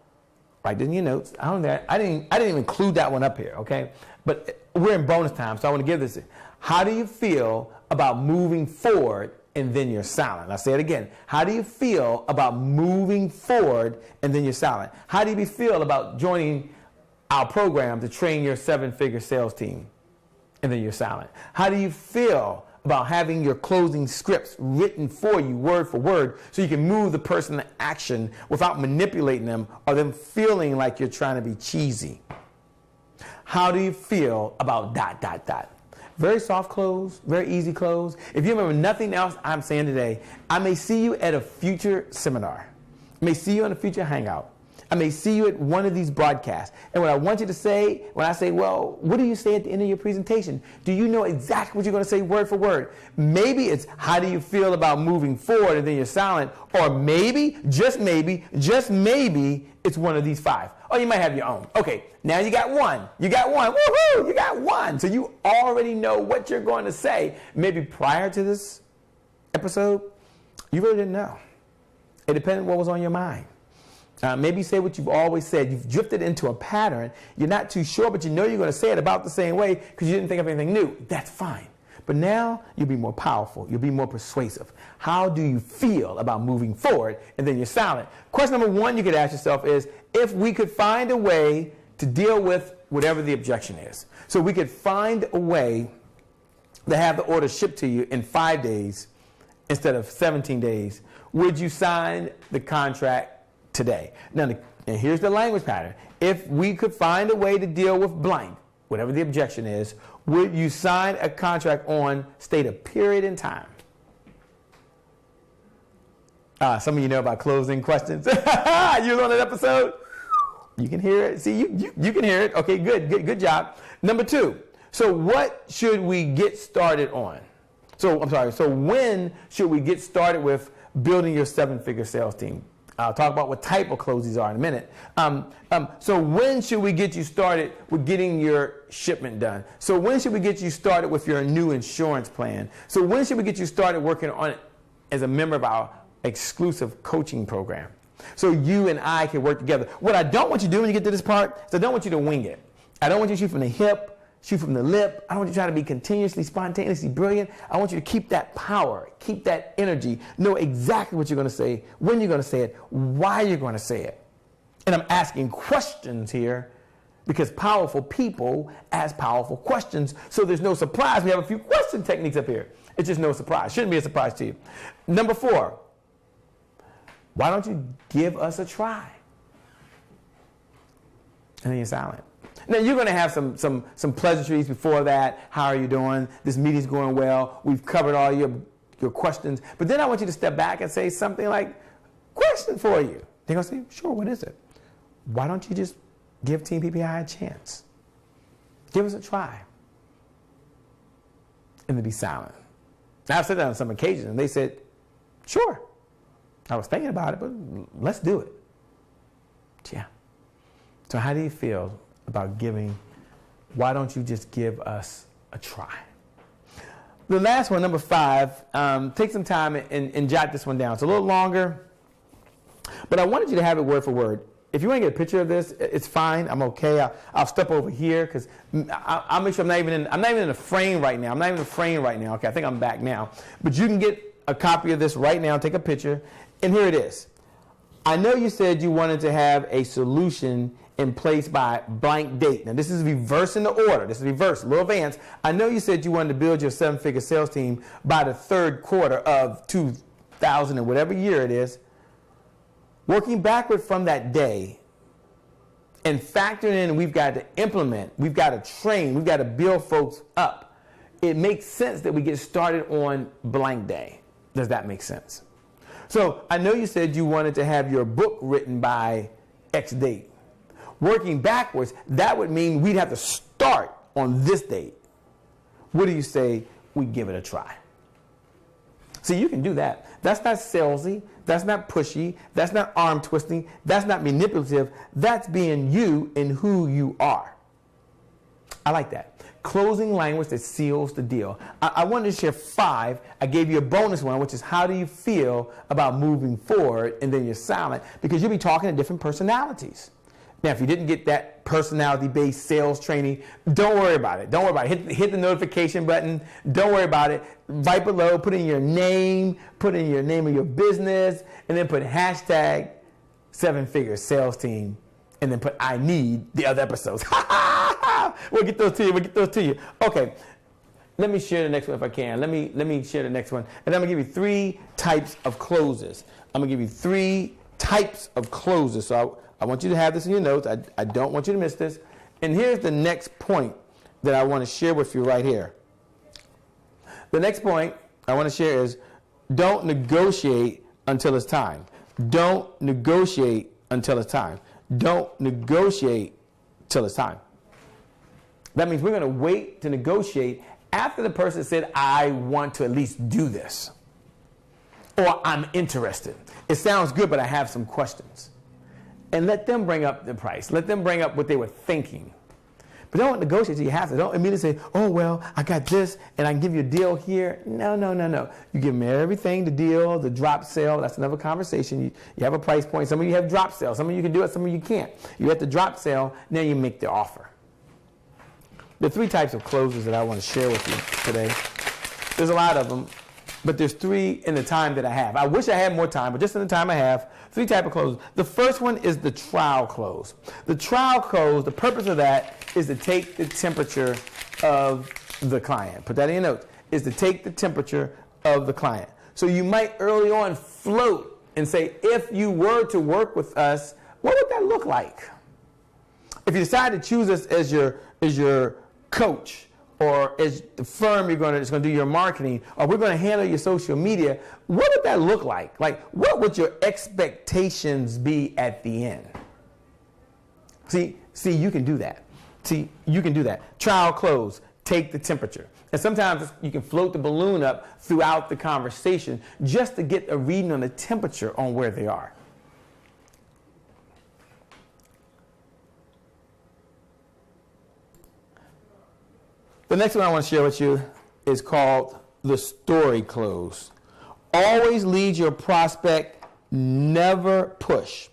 write in your notes. I didn't even include that one up here, okay? But we're in bonus time, so I want to give this. How do you feel about moving forward and then you're silent? I'll say it again. How do you feel about moving forward and then you're silent? How do you feel about joining our program to train your 7-figure sales team and then you're silent? How do you feel about having your closing scripts written for you word for word so you can move the person to action without manipulating them or them feeling like you're trying to be cheesy? How do you feel about ... Very soft close, very easy close. If you remember nothing else I'm saying today, I may see you at a future seminar. I may see you on a future hangout. I may see you at one of these broadcasts. And what I want you to say, when I say, well, what do you say at the end of your presentation? Do you know exactly what you're going to say word for word? Maybe it's, how do you feel about moving forward, and then you're silent? Or maybe, just maybe, it's one of these 5. Or you might have your own. Okay, now you got one. You got one. Woohoo! You got one. So you already know what you're going to say. Maybe prior to this episode, you really didn't know. It depended on what was on your mind. Maybe you say what you've always said. You've drifted into a pattern. You're not too sure, but you know you're going to say it about the same way because you didn't think of anything new. That's fine. But now you'll be more powerful. You'll be more persuasive. How do you feel about moving forward? And then you're silent. Question number 1 you could ask yourself is, if we could find a way to deal with whatever the objection is. So we could find a way to have the order shipped to you in 5 days instead of 17 days, would you sign the contract today? Now, and here's the language pattern. If we could find a way to deal with blank, whatever the objection is, would you sign a contract on, state a period in time? Some of you know about closing questions. You was on that episode? You can hear it. See, you can hear it. Okay, good job. Number 2. So what should we get started on? So when should we get started with building your 7-figure sales team? I'll talk about what type of close these are in a minute. So when should we get you started with getting your shipment done? So when should we get you started with your new insurance plan? So when should we get you started working on it as a member of our exclusive coaching program? So you and I can work together. What I don't want you to do when you get to this part is I don't want you to wing it. I don't want you to shoot from the hip, shoot from the lip. I don't want you to try to be continuously, spontaneously brilliant. I want you to keep that power, keep that energy, know exactly what you're going to say, when you're going to say it, why you're going to say it. And I'm asking questions here because powerful people ask powerful questions. So there's no surprise. We have a few question techniques up here. It's just no surprise. Shouldn't be a surprise to you. Number 4, why don't you give us a try? And then you're silent. Now, you're going to have some pleasantries before that. How are you doing? This meeting's going well. We've covered all your questions. But then I want you to step back and say something like, question for you. They're going to say, sure, what is it? Why don't you just give Team PPI a chance? Give us a try. And then be silent. Now, I've said that on some occasions, and they said, sure. I was thinking about it, but let's do it. Yeah. So how do you feel about giving? Why don't you just give us a try? The last one, number 5, take some time and jot this one down. It's a little longer, but I wanted you to have it word for word. If you want to get a picture of this, it's fine. I'm okay. I'll step over here because I'll make sure I'm not even in a frame right now. I'm not even in a frame right now. Okay, I think I'm back now. But you can get a copy of this right now. Take a picture. And here it is. I know you said you wanted to have a solution in place by blank date. Now, this is reversing the order. This is reverse, a little advanced. I know you said you wanted to build your 7-figure sales team by the 3rd quarter of 2000 and whatever year it is. Working backward from that day and factoring in, we've got to implement, we've got to train, we've got to build folks up. It makes sense that we get started on blank day. Does that make sense? So I know you said you wanted to have your book written by X date. Working backwards, that would mean we'd have to start on this date. What do you say we give it a try? See, you can do that. That's not salesy. That's not pushy. That's not arm twisting. That's not manipulative. That's being you and who you are. I like that. Closing language that seals the deal. I wanted to share 5. I gave you a bonus one, which is how do you feel about moving forward? And then you're silent because you'll be talking to different personalities. Now, if you didn't get that personality-based sales training, don't worry about it. Don't worry about it. Hit the notification button. Don't worry about it. Right below, put in your name, put in your name of your business, and then put hashtag 7-figure sales team, and then put I need the other episodes. We'll get those to you. Okay. Let me share the next one if I can. Let me share the next one. And I'm going to give you 3 types of closes. I'm going to give you 3 types of closes. So I want you to have this in your notes. I don't want you to miss this. And here's the next point that I want to share with you right here. The next point I want to share is don't negotiate until it's time. Don't negotiate until it's time. Don't negotiate till it's time. That means we're going to wait to negotiate after the person said, I want to at least do this. Or I'm interested. It sounds good, but I have some questions. And let them bring up the price. Let them bring up what they were thinking. But don't negotiate till you have to. Don't immediately say, oh, well, I got this, and I can give you a deal here. No. You give them everything, the deal, the drop sale. That's another conversation. You have a price point. Some of you have drop sale. Some of you can do it. Some of you can't. You have the drop sale. Now you make the offer. There are 3 types of closes that I want to share with you today. There's a lot of them, but there's 3 in the time that I have. I wish I had more time, but just in the time I have, 3 types of closes. The first one is the trial close. The trial close, the purpose of that is to take the temperature of the client. Put that in your notes. is to take the temperature of the client. So you might early on float and say, if you were to work with us, what would that look like? If you decide to choose us as your coach, or as the firm is going to do your marketing, or we're going to handle your social media, what would that look like? Like, what would your expectations be at the end? See, you can do that. See, you can do that. Trial close, take the temperature. And sometimes you can float the balloon up throughout the conversation just to get a reading on the temperature on where they are. The next one I want to share with you is called the story close. Always lead your prospect, never push.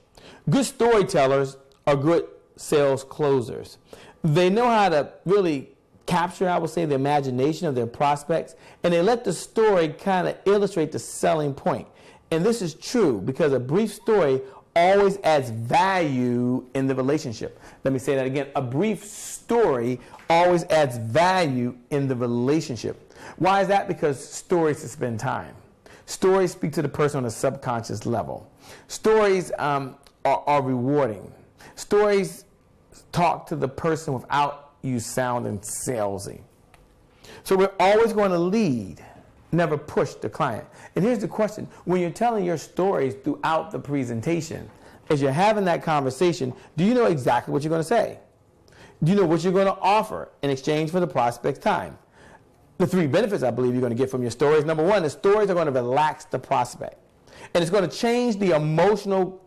Good storytellers are good sales closers. They know how to really capture, I would say, the imagination of their prospects, and they let the story kind of illustrate the selling point. And this is true because a brief story always adds value in the relationship. Let me say that again. A brief story always adds value in the relationship. Why is that? Because stories spend time. Stories speak to the person on a subconscious level. Stories are rewarding. Stories talk to the person without you sounding salesy. So we're always going to lead, never push the client. And here's the question. When you're telling your stories throughout the presentation, as you're having that conversation, do you know exactly what you're going to say? Do you know what you're going to offer in exchange for the prospect's time? The 3 benefits I believe you're going to get from your stories. Number 1, the stories are going to relax the prospect. And it's going to change the emotional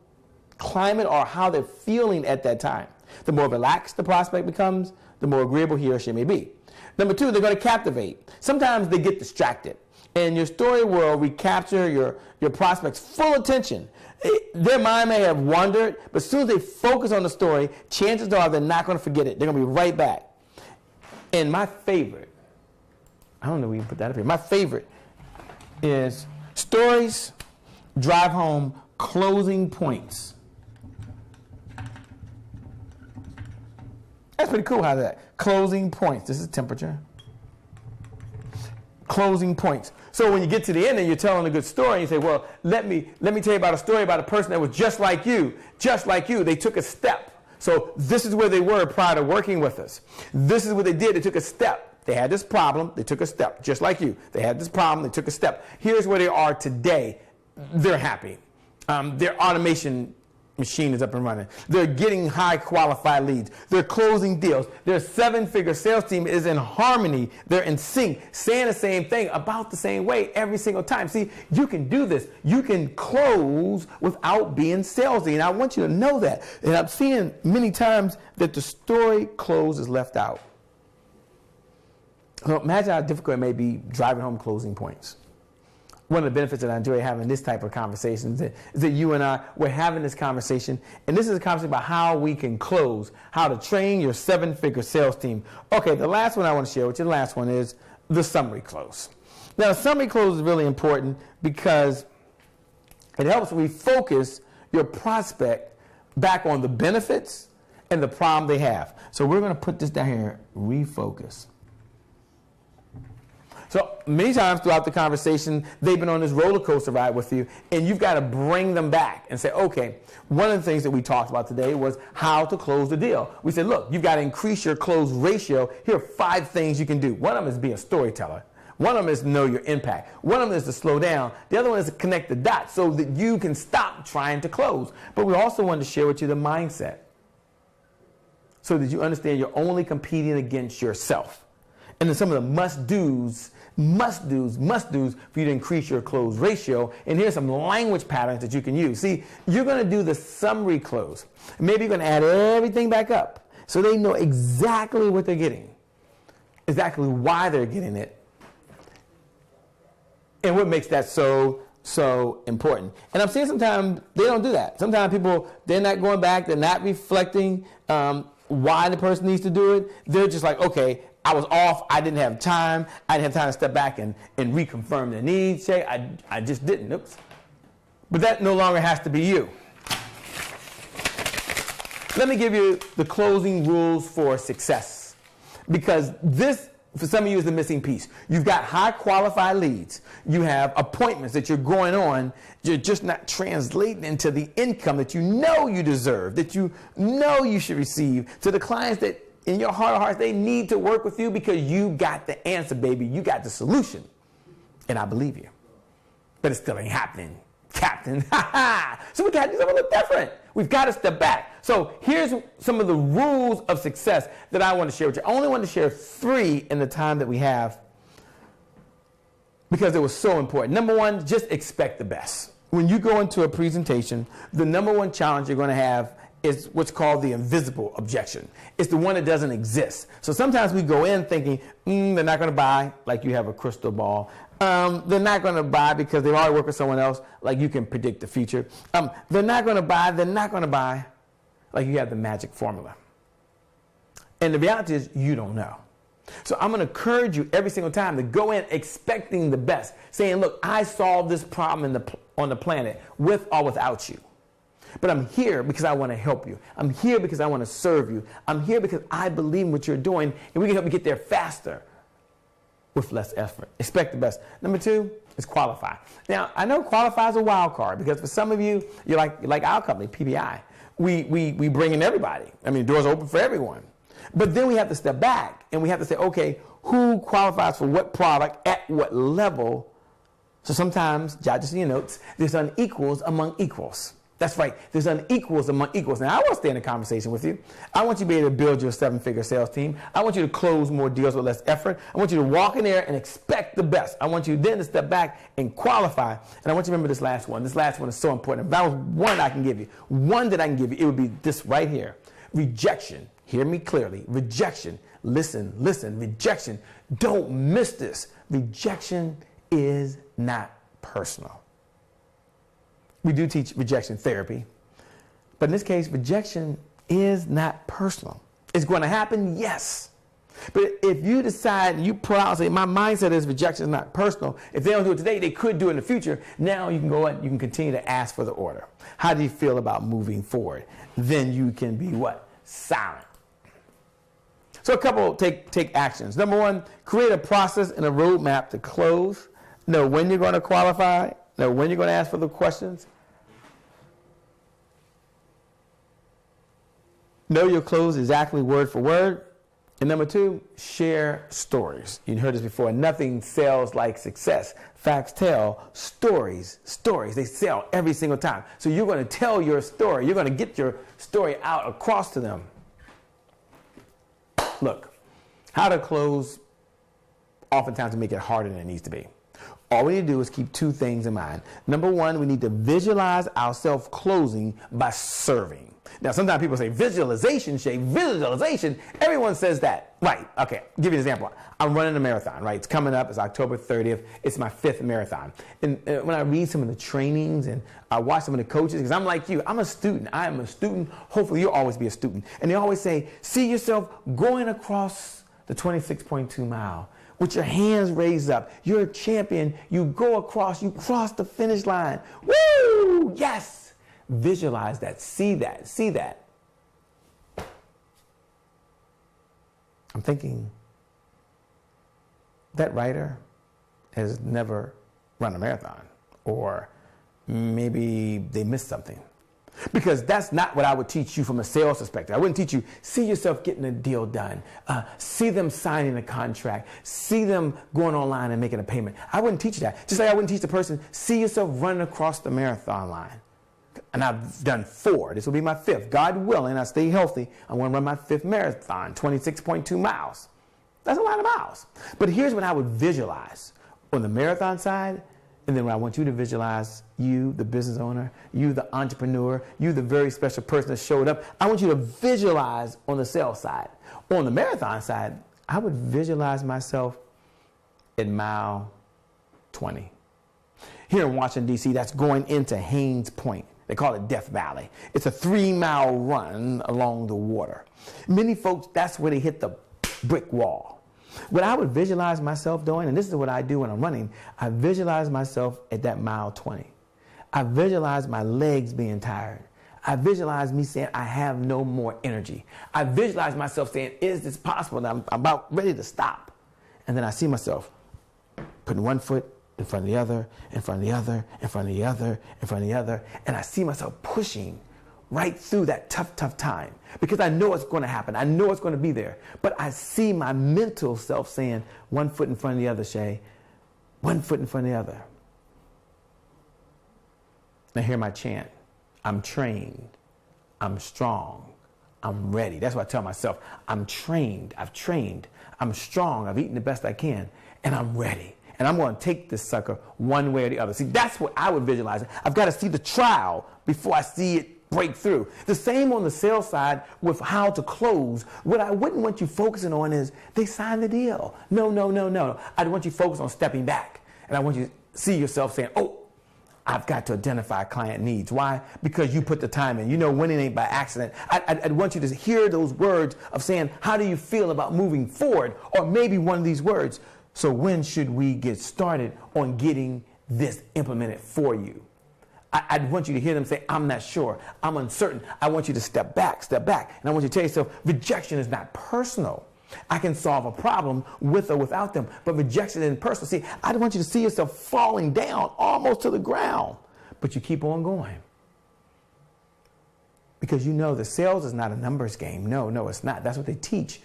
climate or how they're feeling at that time. The more relaxed the prospect becomes, the more agreeable he or she may be. Number 2, they're going to captivate. Sometimes they get distracted. In your story world, we capture your prospect's full attention. Their mind may have wandered, but as soon as they focus on the story, chances are they're not going to forget it. They're going to be right back. And my favorite, I don't know if we can put that up here. My favorite is stories drive home closing points. That's pretty cool how that. Closing points. This is temperature. Closing points. So when you get to the end and you're telling a good story, you say, well, let me tell you about a story about a person that was just like you. Just like you. They took a step. So this is where they were prior to working with us. This is what they did. They took a step. They had this problem. They took a step. Just like you. They had this problem. They took a step. Here's where they are today. They're happy. Their automation machine is up and running. They're getting high qualified leads. They're closing deals. Their 7-figure sales team is in harmony. They're in sync, saying the same thing about the same way every single time. See, you can do this. You can close without being salesy. And I want you to know that. And I'm seeing many times that the story close is left out. So imagine how difficult it may be driving home closing points. One of the benefits that I enjoy having this type of conversations is that you and I, we're having this conversation, and this is a conversation about how we can close, how to train your 7-figure sales team. Okay, the last one I want to share with you, the last one is the summary close. Now, summary close is really important because it helps refocus your prospect back on the benefits and the problem they have. So we're going to put this down here, refocus. So many times throughout the conversation, they've been on this roller coaster ride with you, and you've got to bring them back and say, okay, one of the things that we talked about today was how to close the deal. We said, look, you've got to increase your close ratio. Here are 5 things you can do. One of them is be a storyteller. One of them is know your impact. One of them is to slow down. The other one is to connect the dots so that you can stop trying to close. But we also wanted to share with you the mindset so that you understand you're only competing against yourself. And then some of the must-dos for you to increase your close ratio. And here's some language patterns that you can use. See, you're going to do the summary close. Maybe you're going to add everything back up so they know exactly what they're getting, exactly why they're getting it, and what makes that so important. And I'm seeing sometimes they don't do that. Sometimes people, they're not going back, they're not reflecting why the person needs to do it. They're just like, okay, I was off. I didn't have time. I didn't have time to step back and reconfirm their needs. Say, I just didn't. Oops. But that no longer has to be you. Let me give you the closing rules for success. Because this For some of you, it's the missing piece. You've got high qualified leads. You have appointments that you're going on. You're just not translating into the income that you know you deserve, that you know you should receive, to the clients that in your heart of hearts, they need to work with you because you got the answer, baby. You got the solution. And I believe you. But it still ain't happening, Captain. So we got to do something a little different. We've got to step back. So here's some of the rules of success that I want to share with you. I only want to share 3 in the time that we have because it was so important. Number 1, just expect the best. When you go into a presentation, the number 1 challenge you're going to have is what's called the invisible objection. It's the one that doesn't exist. So sometimes we go in thinking, they're not going to buy, like you have a crystal ball. They're not going to buy because they've already worked with someone else, like you can predict the future. They're not going to buy, like you have the magic formula. And the reality is you don't know. So I'm going to encourage you every single time to go in expecting the best, saying, look, I solved this problem on the planet with or without you. But I'm here because I want to help you. I'm here because I want to serve you. I'm here because I believe in what you're doing, and we can help you get there faster with less effort. Expect the best. Number 2 is qualify. Now, I know qualify is a wild card because for some of you, you're like our company, PBI. We bring in everybody. I mean, doors are open for everyone. But then we have to step back and we have to say, okay, who qualifies for what product at what level? So sometimes, jot this in your notes, there's unequals among equals. That's right. There's unequals among equals. Now, I want to stay in a conversation with you. I want you to be able to build your 7-figure sales team. I want you to close more deals with less effort. I want you to walk in there and expect the best. I want you then to step back and qualify. And I want you to remember this last one. This last one is so important. If that was one I can give you, it would be this right here. Rejection. Hear me clearly. Rejection. Listen. Rejection. Don't miss this. Rejection is not personal. We do teach rejection therapy, but in this case, rejection is not personal. It's going to happen, yes. But if you decide and you pull out and say, my mindset is rejection is not personal, if they don't do it today, they could do it in the future. Now you can go and you can continue to ask for the order. How do you feel about moving forward? Then you can be what? Silent. So a couple take actions. Number 1, create a process and a roadmap to close. Know when you're going to qualify. Know when you're going to ask for the questions. Know your close exactly word for word. And number 2, share stories. You heard this before. Nothing sells like success. Facts tell. Stories. They sell every single time. So you're going to tell your story. You're going to get your story out across to them. Look, how to close oftentimes make it harder than it needs to be. All we need to do is keep 2 things in mind. Number 1, we need to visualize ourselves closing by serving. Now, sometimes people say visualization, Shay, visualization. Everyone says that. Right. Okay. I'll give you an example. I'm running a marathon, right? It's coming up. It's October 30th. It's my 5th marathon. And when I read some of the trainings and I watch some of the coaches, because I'm like you, I'm a student. I am a student. Hopefully, you'll always be a student. And they always say, see yourself going across the 26.2 mile. With your hands raised up. You're a champion. You go across. You cross the finish line. Woo! Yes! Visualize that. See that. See that. I'm thinking, that writer has never run a marathon. Or maybe they missed something. Because that's not what I would teach you from a sales perspective. I wouldn't teach you, see yourself getting a deal done. See them signing a contract. See them going online and making a payment. I wouldn't teach that. Just like I wouldn't teach the person, see yourself running across the marathon line. And I've done 4. This will be my 5th. God willing, I stay healthy. I want to run my 5th marathon, 26.2 miles. That's a lot of miles. But here's what I would visualize on the marathon side. And then I want you to visualize you, the business owner, you, the entrepreneur, you, the very special person that showed up. I want you to visualize on the sales side. On the marathon side, I would visualize myself at mile 20. Here in Washington, D.C., that's going into Haynes Point. They call it Death Valley. It's a 3-mile run along the water. Many folks, that's where they hit the brick wall. What I would visualize myself doing, and this is what I do when I'm running, I visualize myself at that mile 20. I visualize my legs being tired. I visualize me saying, I have no more energy. I visualize myself saying, is this possible? And I'm about ready to stop. And then I see myself putting one foot in front of the other, in front of the other, in front of the other, in front of the other. And I see myself pushing right through that tough time because I know it's going to happen. I know it's going to be there. But I see my mental self saying, one foot in front of the other, Shay, one foot in front of the other. Now hear my chant. I'm trained. I'm strong. I'm ready. That's what I tell myself. I'm trained. I've trained. I'm strong. I've eaten the best I can. And I'm ready. And I'm going to take this sucker one way or the other. See, that's what I would visualize. I've got to see the trial before I see it break through. The same on the sales side with how to close. What I wouldn't want you focusing on is they signed the deal. No. I'd want you focused on stepping back. And I want you to see yourself saying, oh, I've got to identify client needs. Why? Because you put the time in. You know winning ain't by accident. I'd want you to hear those words of saying, how do you feel about moving forward? Or maybe one of these words. So when should we get started on getting this implemented for you? I'd want you to hear them say, I'm not sure. I'm uncertain. I want you to step back. And I want you to tell yourself, rejection is not personal. I can solve a problem with or without them, but rejection isn't personal. See, I don't want you to see yourself falling down almost to the ground, but you keep on going. Because you know the sales is not a numbers game. No, it's not. That's what they teach.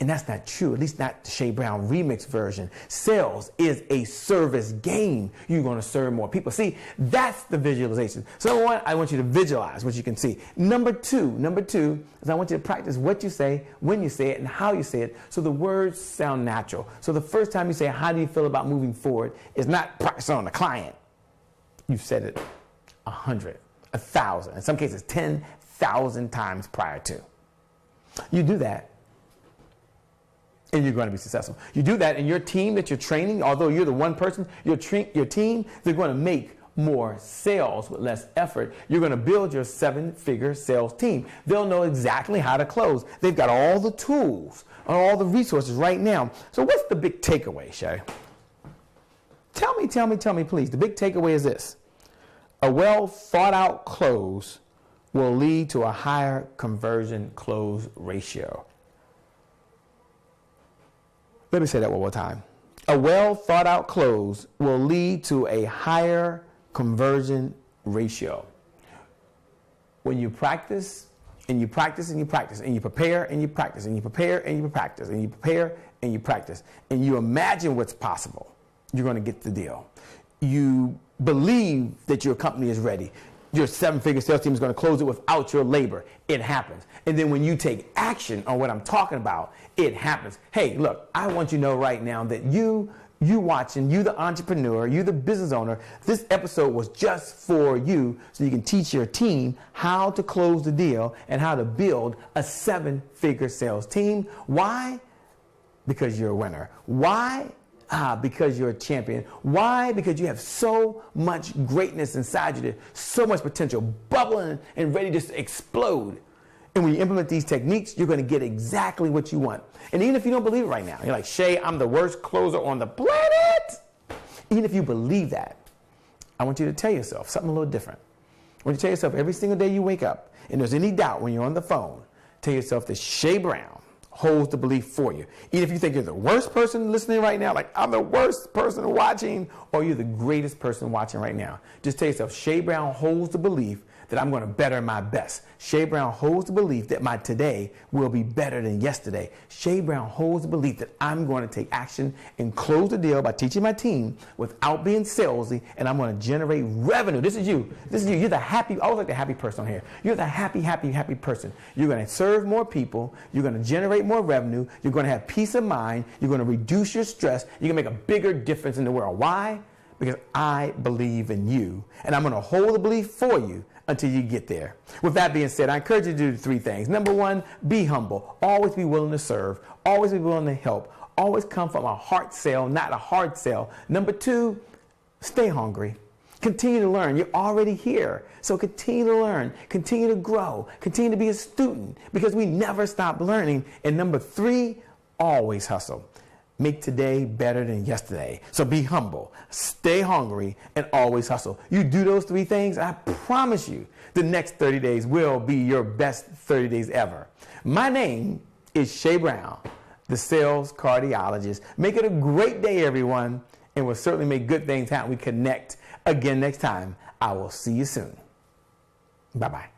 And that's not true, at least not the Shay Brown remix version. Sales is a service game. You're going to serve more people. See, that's the visualization. So number one, I want you to visualize what you can see. Number two is I want you to practice what you say, when you say it, and how you say it, so the words sound natural. So the first time you say, how do you feel about moving forward, is not practicing on the client. You've said it 100, 1,000, in some cases 10,000 times prior to. You do that, and you're going to be successful. You do that, and your team that you're training, although you're the one person, your team, they're going to make more sales with less effort. You're going to build your 7-figure sales team. They'll know exactly how to close. They've got all the tools and all the resources right now. So what's the big takeaway, Shay? Tell me, please. The big takeaway is this. A well thought out close will lead to a higher conversion close ratio. Let me say that one more time. A well thought out close will lead to a higher conversion ratio. When you practice and you practice and you practice and you prepare and you practice and you prepare and you practice and you prepare and you practice and you imagine what's possible, you're going to get the deal. You believe that your company is ready. Your 7-figure sales team is going to close it without your labor. It happens. And then when you take action on what I'm talking about, it happens. Hey, look, I want you to know right now that you watching, you the entrepreneur, you the business owner, this episode was just for you so you can teach your team how to close the deal and how to build a 7-figure sales team. Why? Because you're a winner. Why? Because you're a champion. Why? Because you have so much greatness inside you, so much potential bubbling and ready just to explode. And when you implement these techniques, you're going to get exactly what you want. And even if you don't believe it right now, you're like, Shay, I'm the worst closer on the planet. Even if you believe that, I want you to tell yourself something a little different. I want you to tell yourself every single day you wake up, and there's any doubt when you're on the phone, tell yourself that Shay Brown holds the belief for you. Even if you think you're the worst person listening right now, like I'm the worst person watching, or you're the greatest person watching right now, just tell yourself, Shay Brown holds the belief that I'm going to better my best. Shay Brown holds the belief that my today will be better than yesterday. Shay Brown holds the belief that I'm going to take action and close the deal by teaching my team without being salesy, and I'm going to generate revenue. This is you. You're the happy, I always like the happy person on here. You're the happy person. You're going to serve more people. You're going to generate more revenue. You're going to have peace of mind. You're going to reduce your stress. You're going to make a bigger difference in the world. Why? Because I believe in you, and I'm going to hold the belief for you until you get there. With that being said, I encourage you to do 3 things. Number 1, be humble. Always be willing to serve. Always be willing to help. Always come from a heart sale, not a hard sell. Number 2, stay hungry. Continue to learn. You're already here. So continue to learn. Continue to grow. Continue to be a student, because we never stop learning. And number 3, always hustle. Make today better than yesterday. So be humble, stay hungry, and always hustle. You do those 3 things, I promise you, the next 30 days will be your best 30 days ever. My name is Shay Brown. the sales cardiologist. Make it a great day, everyone, and we'll certainly make good things happen. We connect again next time. I will see you soon. Bye-bye.